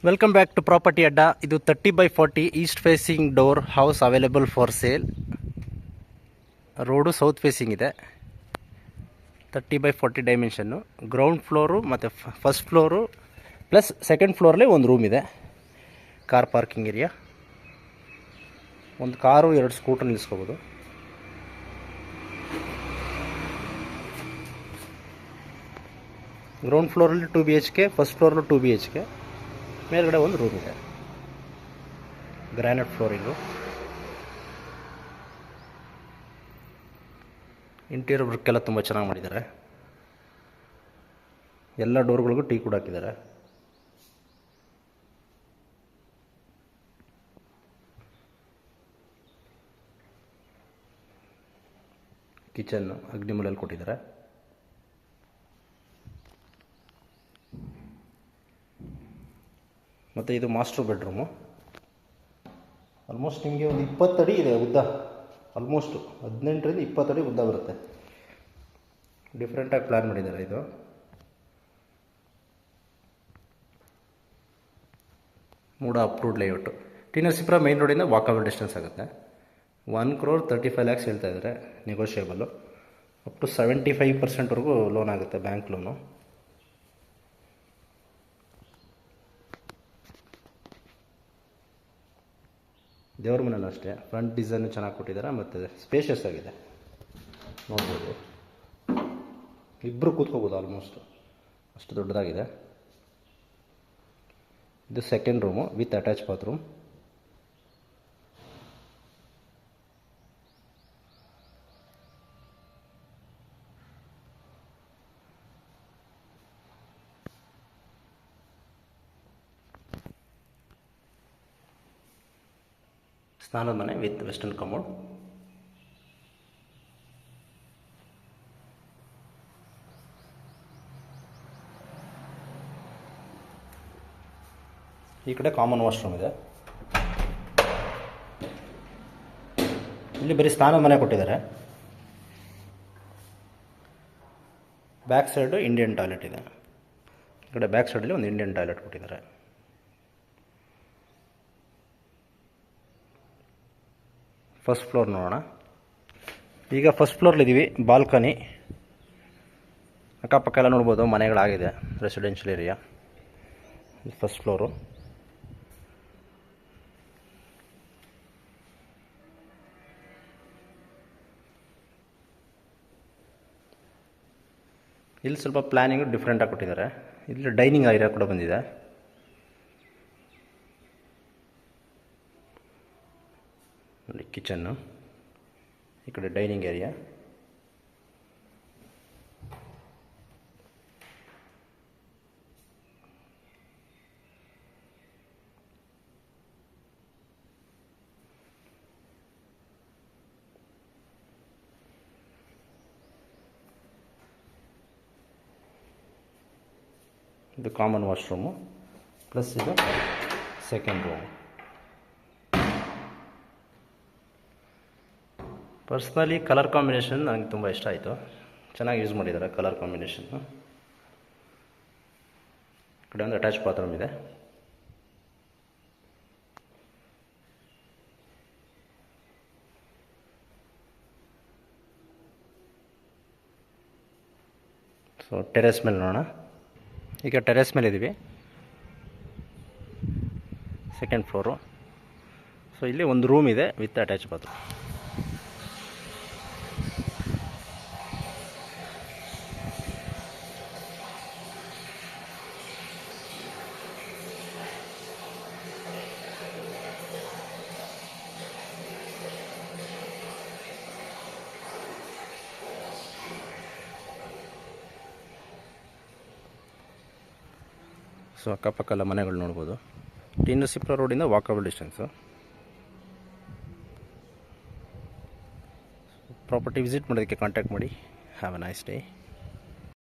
Welcome back to property ಅಡ್ಡ. ಇದು 30/40 east facing door house available for sale. Road south facing ಇದೆ. 30/40 dimension. Ground floor ಮತ್ತು first floor plus second ಫ್ಲೋರಲ್ಲಿ ಒಂದು room ಇದೆ. Car parking area. ಒಂದು car 2 scooter ನಿಲ್ಲಿಸ್ಕೋಬೋದು. ಗ್ರೌಂಡ್ ಫ್ಲೋರಲ್ಲಿ 2 BHK, ಫಸ್ಟ್ ಫ್ಲೋರಲ್ಲೂ 2 BHK, ಮೇಲ್ಗಡೆ ಒಂದು ರೂಮ್ ಇದೆ. Granite flooring. ಇಂಟೀರಿಯರ್ ವರ್ಕ್ ಎಲ್ಲ ತುಂಬ ಚೆನ್ನಾಗಿ ಮಾಡಿದ್ದಾರೆ. ಎಲ್ಲ ಡೋರ್ಗಳಿಗೂ ಟೀ ಕೂಡ ಹಾಕಿದ್ದಾರೆ. ಕಿಚನ್ನು ಅಗ್ನಿಮೂಲೆಯಲ್ಲಿ ಕೊಟ್ಟಿದ್ದಾರೆ. ಮತ್ತು ಇದು ಮಾಸ್ಟರ್ ಬೆಡ್ರೂಮು. ಆಲ್ಮೋಸ್ಟ್ ನಿಮಗೆ ಒಂದು 20 ಅಡಿ ಇದೆ ಉದ್ದ. ಆಲ್ಮೋಸ್ಟು 18ರಿಂದ 20 ಅಡಿ ಉದ್ದ ಬರುತ್ತೆ. ಡಿಫ್ರೆಂಟಾಗಿ ಪ್ಲ್ಯಾನ್ ಮಾಡಿದ್ದಾರೆ. ಇದು MUDA approved layout. T Narasipura main ರೋಡಿಂದ ವಾಕಬಲ್ ಡಿಸ್ಟೆನ್ಸ್ ಆಗುತ್ತೆ. 1,35,00,000 ಹೇಳ್ತಾ ಇದ್ದಾರೆ. ನೆಗೋಷಿಯೇಬಲು. ಅಪ್ ಟು 75% ಲೋನ್ ಆಗುತ್ತೆ, ಬ್ಯಾಂಕ್ ಲೋನು. ದೇವ್ರ ಮನೇಲೂ ಅಷ್ಟೇ ಫ್ರಂಟ್ ಡಿಸೈನು ಚೆನ್ನಾಗಿ ಕೊಟ್ಟಿದ್ದಾರೆ ಮತ್ತು ಸ್ಪೇಷಿಯಸ್ ಆಗಿದೆ. ನೋಡ್ಬೋದು, ಇಬ್ಬರು ಕೂತ್ಕೋಬೋದು ಆಲ್ಮೋಸ್ಟ್, ಅಷ್ಟು ದೊಡ್ಡದಾಗಿದೆ. ಇದು second room with attach bathroom. ಸ್ನಾನದ ಮನೆ ವಿತ್ ವೆಸ್ಟರ್ನ್ ಕಮೋಡ್. ಈ ಕಡೆ ಕಾಮನ್ ವಾಶ್ರೂಮ್ ಇದೆ. ಇಲ್ಲಿ ಬರೀ ಸ್ನಾನದ ಮನೆ ಕೊಟ್ಟಿದ್ದಾರೆ. ಬ್ಯಾಕ್ ಸೈಡು ಇಂಡಿಯನ್ ಟಾಯ್ಲೆಟ್ ಇದೆ. ಈ ಕಡೆ ಬ್ಯಾಕ್ ಸೈಡಲ್ಲಿ ಒಂದು ಇಂಡಿಯನ್ ಟಾಯ್ಲೆಟ್ ಕೊಟ್ಟಿದ್ದಾರೆ. ಫಸ್ಟ್ ಫ್ಲೋರ್ ನೋಡೋಣ. ಈಗ ಫಸ್ಟ್ ಫ್ಲೋರ್ಲಿದ್ದೀವಿ. ಬಾಲ್ಕನಿ, ಅಕ್ಕಪಕ್ಕ ಎಲ್ಲ ನೋಡ್ಬೋದು, ಮನೆಗಳಾಗಿದೆ. Residential area. First floor. ಇಲ್ಲಿ ಸ್ವಲ್ಪ ಪ್ಲ್ಯಾನಿಂಗು ಡಿಫ್ರೆಂಟಾಗಿ ಕೊಟ್ಟಿದ್ದಾರೆ. ಇಲ್ಲಿ ಡೈನಿಂಗ್ ಏರಿಯಾ ಕೂಡ ಬಂದಿದೆ. ನೋಡಿ, ಕಿಚನ್ನು. ಈ ಕಡೆ ಡೈನಿಂಗ್ ಏರಿಯಾ. ಇದು ಕಾಮನ್ ವಾಶ್ರೂಮು ಪ್ಲಸ್ ಇದು second room. Personally colour combination ನನಗೆ ತುಂಬ ಇಷ್ಟ ಆಯಿತು. ಚೆನ್ನಾಗಿ ಯೂಸ್ ಮಾಡಿದ್ದಾರೆ ಕಲರ್ ಕಾಂಬಿನೇಷನ್ನು. ಈ ಕಡೆ ಒಂದು ಅಟ್ಯಾಚ್ ಬಾತ್ರೂಮ್ ಇದೆ. ಸೊ ಟೆರೆಸ್ ಮೇಲೆ ನೋಡೋಣ. ಈಗ ಟೆರೆಸ್ ಮೇಲೆ ಇದ್ದೀವಿ, ಸೆಕೆಂಡ್ ಫ್ಲೋರು. ಸೊ ಇಲ್ಲಿ ಒಂದು ರೂಮ್ ಇದೆ ವಿತ್ ಅಟ್ಯಾಚ್ ಬಾತ್ರೂಮ್. ಸೊ ಅಕ್ಕಪಕ್ಕ ಎಲ್ಲ ಮನೆಗಳು ನೋಡ್ಬೋದು. ಟಿ ನರಸೀಪುರ ರೋಡಿಂದ ವಾಕಬಲ್ ಡಿಸ್ಟೆನ್ಸು. ಪ್ರಾಪರ್ಟಿ ವಿಸಿಟ್ ಮಾಡೋದಕ್ಕೆ ಕಾಂಟ್ಯಾಕ್ಟ್ ಮಾಡಿ. Have a nice day.